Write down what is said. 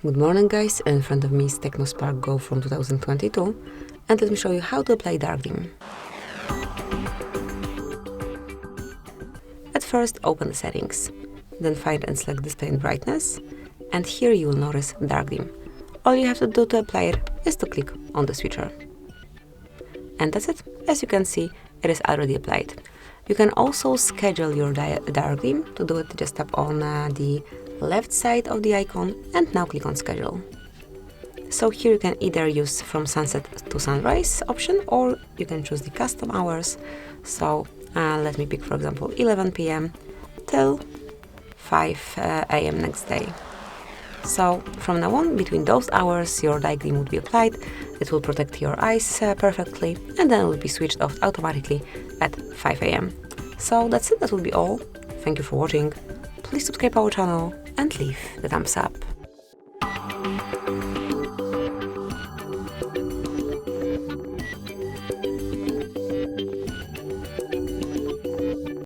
Good morning guys, in front of me is TECNO SPARK GO from 2022 and let me show you how to apply dark dim. At first open the settings, then find and select display and brightness, and here you will notice dark dim. All you have to do to apply it is to click on the switcher. And that's it. As you can see, it is already applied. You can also schedule your dark dim. To do it, just tap on the left side of the icon and now click on schedule. So here you can either use from sunset to sunrise option, or you can choose the custom hours. So let me pick, for example, 11 p.m. till 5 a.m. next day. So from now on, between those hours, your dark dim would be applied. It will protect your eyes perfectly, and then it will be switched off automatically at 5 a.m. So that's it, that will be all. Thank you for watching. Please subscribe our channel and leave the thumbs up.